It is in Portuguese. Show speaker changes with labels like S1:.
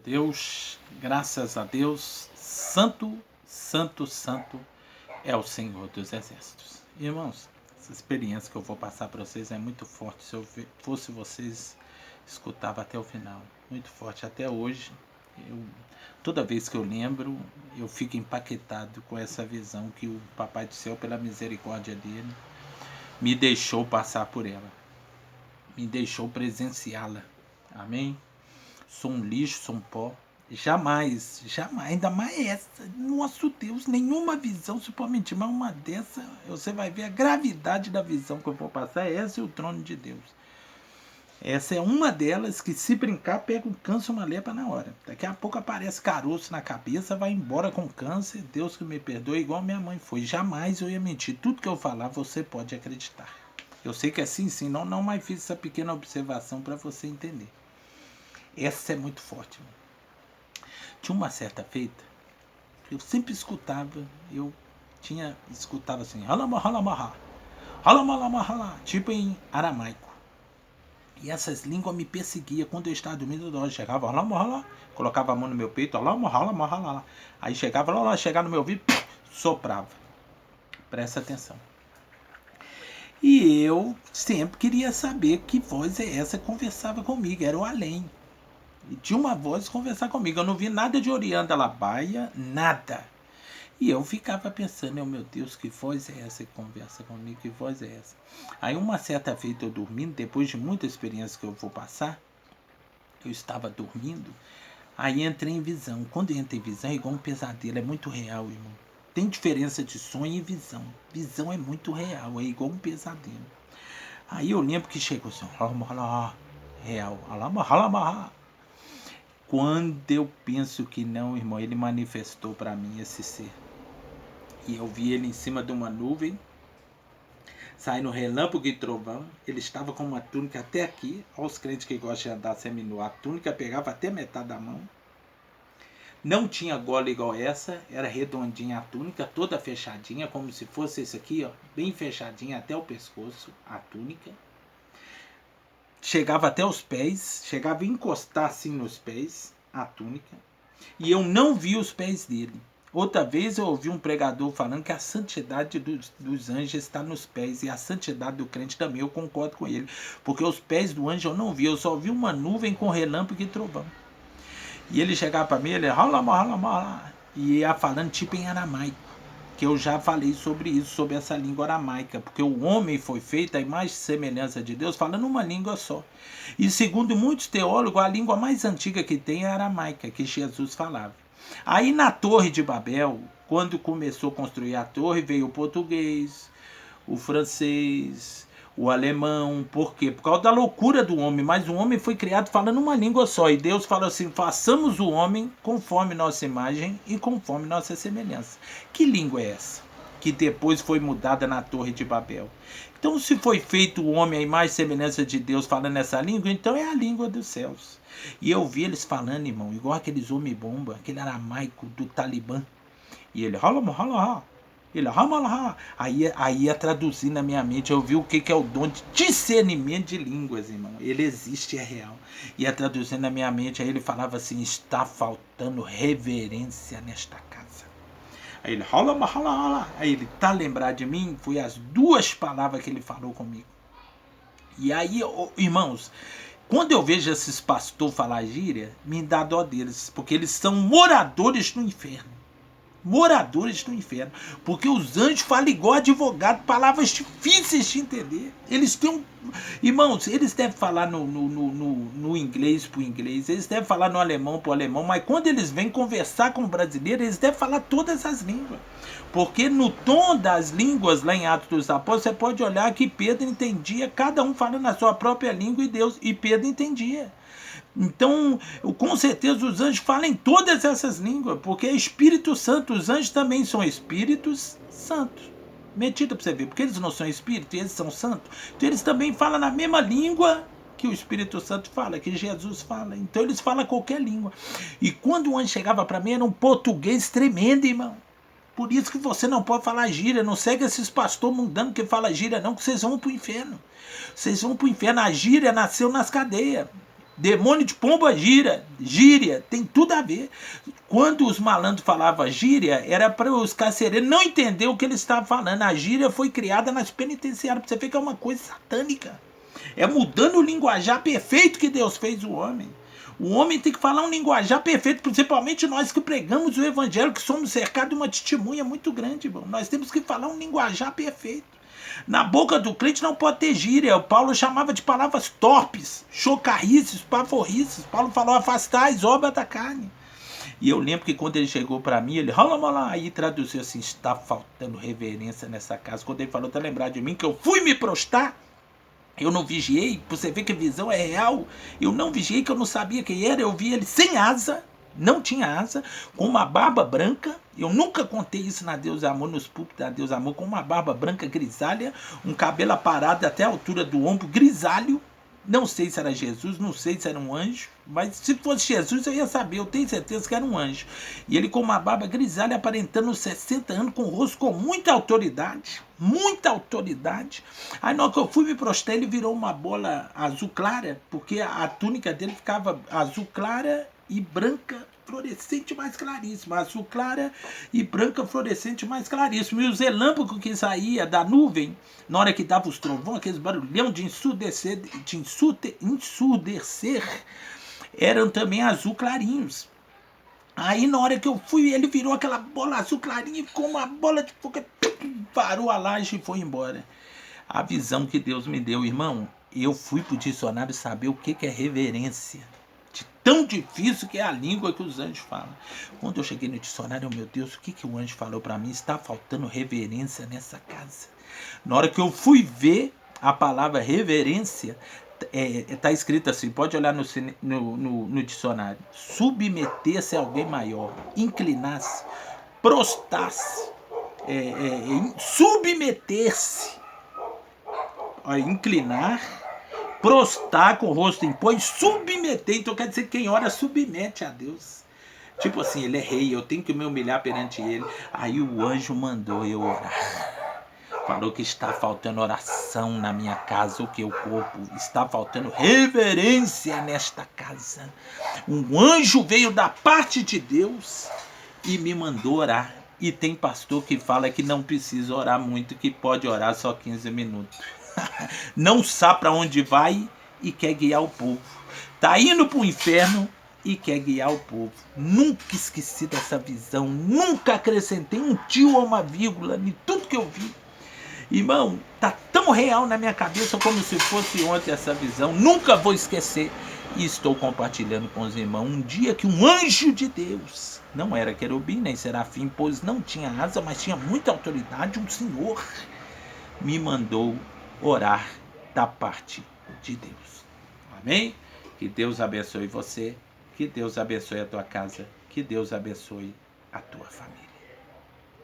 S1: Deus, graças a Deus, santo, santo, santo é o Senhor dos Exércitos. Irmãos, essa experiência que eu vou passar para vocês é muito forte. Se eu fosse vocês, escutava até o final. Muito forte. Até hoje, toda vez que eu lembro, eu fico empaquetado com essa visão que o Papai do Céu, pela misericórdia dele, me deixou passar por ela. Me deixou presenciá-la. Amém? Sou um lixo, sou um pó. Jamais, ainda mais essa. Nosso Deus, nenhuma visão se pode mentir, mas uma dessa, você vai ver a gravidade da visão que eu vou passar. Essa é o trono de Deus. Essa é uma delas que, se brincar, pega um câncer, uma lepra na hora. Daqui a pouco aparece caroço na cabeça, vai embora com câncer. Deus que me perdoe, igual minha mãe foi. Jamais eu ia mentir. Tudo que eu falar, você pode acreditar. Eu sei que é sim, não, mas fiz essa pequena observação para você entender. Essa é muito forte. Mano. Tinha uma certa feita, eu sempre escutava, escutava assim, tipo em aramaico. E essas línguas me perseguiam quando eu estava dormindo, eu chegava, colocava a mão no meu peito, aí chegava no meu ouvido, soprava. Presta atenção. E eu sempre queria saber que voz é essa que conversava comigo, era o além. E tinha uma voz conversar comigo. Eu não vi nada de Orianda Labaia, nada. E eu ficava pensando, meu Deus, que voz é essa que conversa comigo? Que voz é essa? Aí uma certa feita eu dormindo, depois de muita experiência que eu vou passar, eu estava dormindo, aí entrei em visão. Quando entra em visão é igual um pesadelo, é muito real, irmão. Tem diferença de sonho e visão. Visão é muito real, é igual um pesadelo. Aí eu lembro que chegou assim, real, quando eu penso que não, irmão, ele manifestou para mim esse ser. E eu vi ele em cima de uma nuvem, saindo relâmpago e trovão. Ele estava com uma túnica até aqui. Olha os crentes que gostam de andar seminu. A túnica pegava até metade da mão. Não tinha gola igual essa, era redondinha a túnica, toda fechadinha, como se fosse esse aqui, ó, bem fechadinha até o pescoço, a túnica. Chegava até os pés, chegava a encostar assim nos pés, a túnica, e eu não vi os pés dele. Outra vez eu ouvi um pregador falando que a santidade dos anjos está nos pés, e a santidade do crente também, eu concordo com ele, porque os pés do anjo eu não vi, eu só vi uma nuvem com relâmpago e trovão. E ele chegava para mim, ele e ia falando tipo em aramaico, que eu já falei sobre isso, sobre essa língua aramaica, porque o homem foi feito à imagem e semelhança de Deus, falando uma língua só. E segundo muitos teólogos, a língua mais antiga que tem é a aramaica, que Jesus falava. Aí na Torre de Babel, quando começou a construir a torre, veio o português, o francês, o alemão. Por quê? Por causa da loucura do homem. Mas o homem foi criado falando uma língua só. E Deus falou assim, façamos o homem conforme nossa imagem e conforme nossa semelhança. Que língua é essa? Que depois foi mudada na Torre de Babel. Então, se foi feito o homem à imagem e semelhança de Deus falando essa língua, então é a língua dos céus. E eu vi eles falando, irmão, igual aqueles homem-bomba, aquele aramaico do Talibã. E ele, aí ia traduzir na minha mente, eu vi o que é o dom de discernimento de línguas, irmão. Ele existe, é real. Ia traduzir na minha mente, aí ele falava assim, está faltando reverência nesta casa. Aí ele, aí ele, tá lembrado de mim? Foi as duas palavras que ele falou comigo. E aí, irmãos, quando eu vejo esses pastores falar gíria, me dá dó deles, porque eles são moradores do inferno. Moradores do inferno, porque os anjos falam igual advogado, palavras difíceis de entender. Eles têm irmãos, eles devem falar no inglês pro inglês, eles devem falar no alemão pro alemão, mas quando eles vêm conversar com o brasileiro, eles devem falar todas as línguas, porque no tom das línguas lá em Atos dos Apóstolos, você pode olhar que Pedro entendia, cada um falando a sua própria língua, e Pedro entendia. Então, com certeza os anjos falam em todas essas línguas, porque é Espírito Santo, os anjos também são Espíritos Santos. Metido para você ver, porque eles não são espíritos, eles são santos. Então eles também falam na mesma língua que o Espírito Santo fala, que Jesus fala. Então eles falam qualquer língua. E quando o anjo chegava para mim, era um português tremendo, irmão. Por isso que você não pode falar gíria, não segue esses pastores mundanos que falam gíria não, que vocês vão para o inferno. Vocês vão para o inferno, a gíria nasceu nas cadeias. Demônio de pomba gíria, tem tudo a ver. Quando os malandros falavam gíria, era para os carcereiros não entender o que eles estavam falando. A gíria foi criada nas penitenciárias, para você ver que é uma coisa satânica. É mudando o linguajar perfeito que Deus fez o homem. O homem tem que falar um linguajar perfeito, principalmente nós que pregamos o evangelho, que somos cercados de uma testemunha muito grande, irmão. Nós temos que falar um linguajar perfeito. Na boca do crente não pode ter gíria. O Paulo chamava de palavras torpes, chocarrices, pavorrices. Paulo falou, afastais, obra da carne. E eu lembro que quando ele chegou para mim, ele aí traduziu assim, está faltando reverência nessa casa. Quando ele falou, tá lembrado de mim, que eu fui me prostrar, eu não vigiei, pra você ver que a visão é real. Eu não vigiei, que eu não sabia quem era. Eu vi ele sem asa, não tinha asa, com uma barba branca. Eu nunca contei isso na Deus Amor, nos púlpitos da Deus Amor, com uma barba branca grisalha, um cabelo aparado até a altura do ombro, grisalho. Não sei se era Jesus, não sei se era um anjo, mas se fosse Jesus eu ia saber, eu tenho certeza que era um anjo. E ele com uma barba grisalha, aparentando 60 anos, com o rosto com muita autoridade, muita autoridade. Aí na hora que eu fui me prostrar, ele virou uma bola azul clara, porque a túnica dele ficava azul clara e branca fluorescente mais claríssima, azul clara e branca fluorescente mais claríssima. E os relâmpagos que saía da nuvem, na hora que dava os trovões, aqueles barulhão de ensurdecer, eram também azul clarinhos. Aí na hora que eu fui, ele virou aquela bola azul clarinha e ficou uma bola de fogo, parou a laje e foi embora. A visão que Deus me deu, irmão, eu fui pro dicionário saber o que é reverência. De tão difícil que é a língua que os anjos falam. Quando eu cheguei no dicionário, meu Deus, o que o anjo falou para mim? Está faltando reverência nessa casa. Na hora que eu fui ver a palavra reverência, está escrito assim, pode olhar no dicionário. Submeter-se a alguém maior, inclinar-se, prostrar-se, submeter-se, inclinar, prostrar com o rosto em pó e submeter. Então quer dizer que quem ora submete a Deus. Tipo assim, ele é rei, eu tenho que me humilhar perante ele. Aí o anjo mandou eu orar. Falou que está faltando oração na minha casa, o que o corpo está faltando reverência nesta casa. Um anjo veio da parte de Deus e me mandou orar. E tem pastor que fala que não precisa orar muito, que pode orar só 15 minutos. Não sabe para onde vai e quer guiar o povo. Tá indo para o inferno e quer guiar o povo. Nunca esqueci dessa visão, nunca acrescentei um tio ou uma vírgula em tudo que eu vi. Irmão, tá tão real na minha cabeça como se fosse ontem essa visão. Nunca vou esquecer. E estou compartilhando com os irmãos um dia que um anjo de Deus, não era querubim nem serafim, pois não tinha asa, mas tinha muita autoridade, um senhor, me mandou orar da parte de Deus. Amém? Que Deus abençoe você, que Deus abençoe a tua casa, que Deus abençoe a tua família.